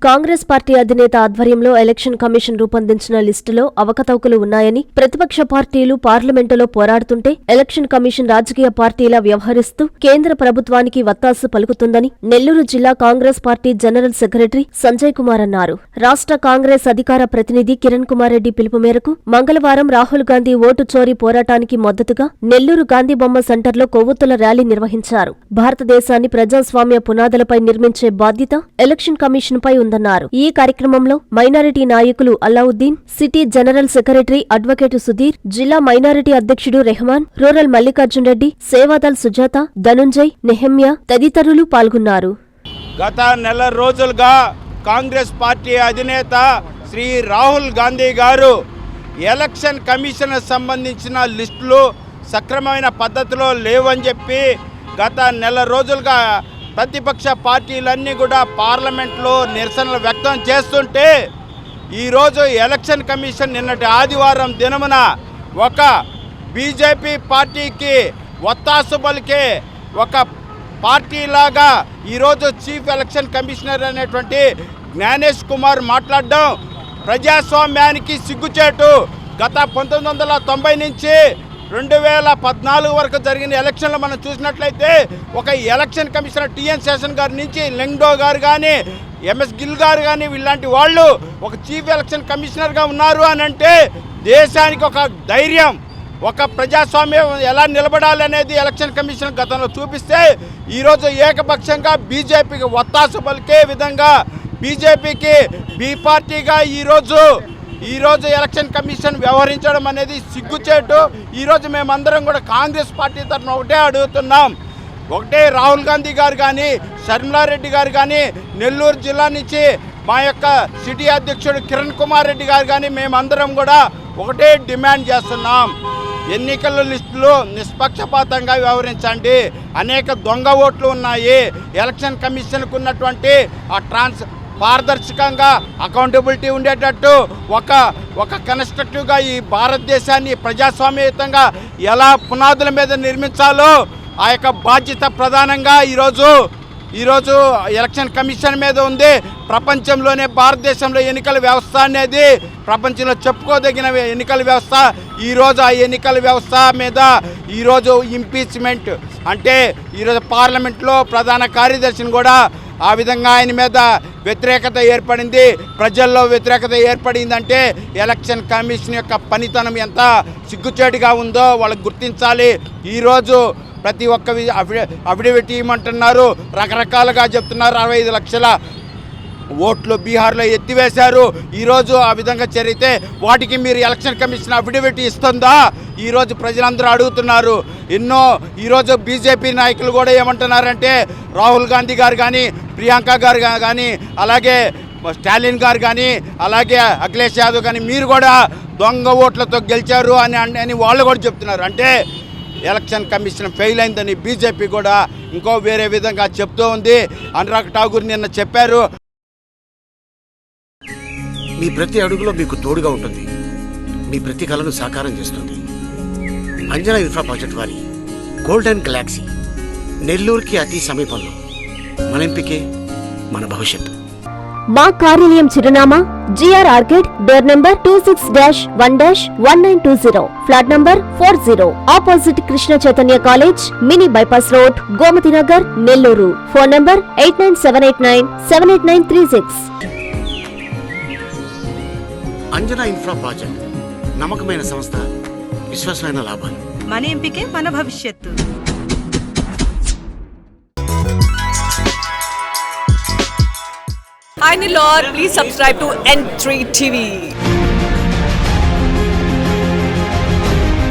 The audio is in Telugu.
కాంగ్రెస్ పార్టీ అధినేత ఆధ్వర్యంలో ఎలక్షన్ కమిషన్ రూపొందించిన లిస్టులో అవకతవకలు ఉన్నాయని ప్రతిపక్ష పార్టీలు పార్లమెంటులో పోరాడుతుంటే ఎలక్షన్ కమిషన్ రాజకీయ పార్టీలా వ్యవహరిస్తూ కేంద్ర ప్రభుత్వానికి వత్తాసు పలుకుతుందని నెల్లూరు జిల్లా Congress party general secretary Sanjay Kumar అన్నారు. రాష్ట్ర కాంగ్రెస్ అధికార ప్రతినిధి కిరణ్ కుమార్ రెడ్డి పిలుపు మేరకు మంగళవారం రాహుల్ గాంధీ ఓటు చోరీ పోరాటానికి మద్దతుగా నెల్లూరు గాంధీ బొమ్మ సెంటర్లో కొవ్వొత్తుల ర్యాలీ నిర్వహించారు. భారతదేశాన్ని ప్రజాస్వామ్య పునాదులపై నిర్మించే బాధ్యత ఎలక్షన్ కమిషన్ పై ఉందన్నారు. ఈ కార్యక్రమంలో మైనారిటీ నాయకులు Allauddin, city general secretary advocate Sudheer, జిల్లా మైనారిటీ అధ్యక్షుడు రెహమాన్, రూరల్ మల్లికార్జున్ రెడ్డి, సేవాదల్ సుజాత, ధనుంజయ్, నెహమ్యా తదితరులు పాల్గొన్నారు. గత నెల రోజులుగా కాంగ్రెస్ పార్టీ అధినేత శ్రీ రాహుల్ గాంధీ గారు ఎలక్షన్ కమిషన్ సంబంధించిన లిస్టులు సక్రమమైన పద్ధతిలో లేవని చెప్పి గత నెల రోజులుగా ప్రతిపక్ష పార్టీలన్నీ కూడా పార్లమెంట్లో నిరసనలు వ్యక్తం చేస్తుంటే ఈరోజు ఎలక్షన్ కమిషన్ నిన్నటి ఆదివారం దినమున ఒక బీజేపీ పార్టీకి ఒత్తాసు పలికే ఒక పార్టీలాగా ఈరోజు చీఫ్ ఎలక్షన్ కమిషనర్ అనేటువంటి జ్ఞానేష్ కుమార్ మాట్లాడడం ప్రజాస్వామ్యానికి సిగ్గుచేటు. గత 1990 నుంచి 2014 వరకు జరిగిన ఎలక్షన్లో మనం చూసినట్లయితే ఒక ఎలక్షన్ కమిషనర్ టిఎన్ శేషన్ గారి నుంచి లెంగ్డో గారు కానీ ఎంఎస్ గిల్ గారు కానీ ఇలాంటి వాళ్ళు ఒక చీఫ్ ఎలక్షన్ కమిషనర్గా ఉన్నారు అని అంటే దేశానికి ఒక ధైర్యం, ఒక ప్రజాస్వామ్యం ఎలా నిలబడాలి అనేది ఎలక్షన్ కమిషన్ గతంలో చూపిస్తే ఈరోజు ఏకపక్షంగా బీజేపీకి ఒత్తాసు పలికే విధంగా బీజేపీకి బీ పార్టీగా ఈరోజు ఎలక్షన్ కమిషన్ వ్యవహరించడం అనేది సిగ్గుచేటు. ఈరోజు మేమందరం కూడా కాంగ్రెస్ పార్టీ తరఫున ఒకటే అడుగుతున్నాం. ఒకటే రాహుల్ గాంధీ గారు కానీ షర్మిలారెడ్డి గారు కానీ నెల్లూరు జిల్లా నుంచి మా యొక్క సిటీ అధ్యక్షుడు కిరణ్ కుమార్ రెడ్డి గారు కానీ మేమందరం కూడా ఒకటే డిమాండ్ చేస్తున్నాం. ఎన్నికల లిస్టులు నిష్పక్షపాతంగా వ్యవహరించండి. అనేక దొంగ ఓట్లు ఉన్నాయి. ఎలక్షన్ కమిషన్కు ఉన్నటువంటి ఆ పారదర్శకంగా అకౌంటబిలిటీ ఉండేటట్టు ఒక కన్స్ట్రక్టివ్గా ఈ భారతదేశాన్ని ప్రజాస్వామ్యయుతంగా ఎలా పునాదుల మీద నిర్మించాలో ఆ యొక్క బాధ్యత ప్రధానంగా ఈరోజు ఎలక్షన్ కమిషన్ మీద ఉంది. ప్రపంచంలోనే భారతదేశంలో ఎన్నికల వ్యవస్థ అనేది ప్రపంచంలో చెప్పుకోదగిన ఎన్నికల వ్యవస్థ. ఈరోజు ఆ ఎన్నికల వ్యవస్థ మీద ఈరోజు ఇంపీచ్మెంట్ అంటే ఈరోజు పార్లమెంట్లో ప్రధాన కార్యదర్శిని కూడా ఆ విధంగా ఆయన మీద వ్యతిరేకత ఏర్పడింది, ప్రజల్లో వ్యతిరేకత ఏర్పడిందంటే ఎలక్షన్ కమిషన్ యొక్క పనితనం ఎంత సిగ్గుచేటుగా ఉందో వాళ్ళకి గుర్తించాలి. ఈరోజు ప్రతి ఒక్క అఫిడవిట్ ఇవ్వమంటున్నారు, రకరకాలుగా చెప్తున్నారు. 65 లక్షల ఓట్లు బీహార్లో ఎత్తివేశారు. ఈరోజు ఆ విధంగా జరిగితే వాటికి మీరు ఎలక్షన్ కమిషన్ అఫిడవిట్ ఇస్తుందా ఈరోజు ప్రజలందరూ అడుగుతున్నారు. ఈరోజు బీజేపీ నాయకులు కూడా ఏమంటున్నారంటే రాహుల్ గాంధీ గారు కానీ ప్రియాంక గారు కానీ అలాగే స్టాలిన్ గారు కానీ అలాగే అఖిలేష్ యాదవ్ కానీ మీరు కూడా దొంగ ఓట్లతో గెలిచారు అని వాళ్ళు కూడా చెప్తున్నారు. అంటే ఎలక్షన్ కమిషన్ ఫెయిల్ అయిందని బీజేపీ కూడా ఇంకో వేరే విధంగా చెప్తూ ఉంది. అనురాగ్ ఠాకూర్ నిన్న చెప్పారు, మీ ప్రతి అడుగులో మీకు తోడుగా ఉంటుంది, మీ ప్రతి కలను సాకారం చేస్తుంది. అంజనా ఇన్ఫ్రా ప్రాజెక్ట్ వారి గోల్డెన్ గెలాక్సీ నెల్లూరుకి అతి సమీపంలో. మన ఎంపికే మన భవిష్యత్తు. మా కార్యాలయం చిరునామా GR arcade, door number 26-1-1920, flat number 40, opposite Krishna Chaitanya college, mini bypass road, Gomathi Nagar, Nellore. Phone number 8978978936. Anjana infra project నమ్మకమైన సంస్థ, విశ్వాసమైన లాభాలు. మన ఎంపికే మన భవిష్యత్తు. Hi Nilor, please subscribe to N3 TV.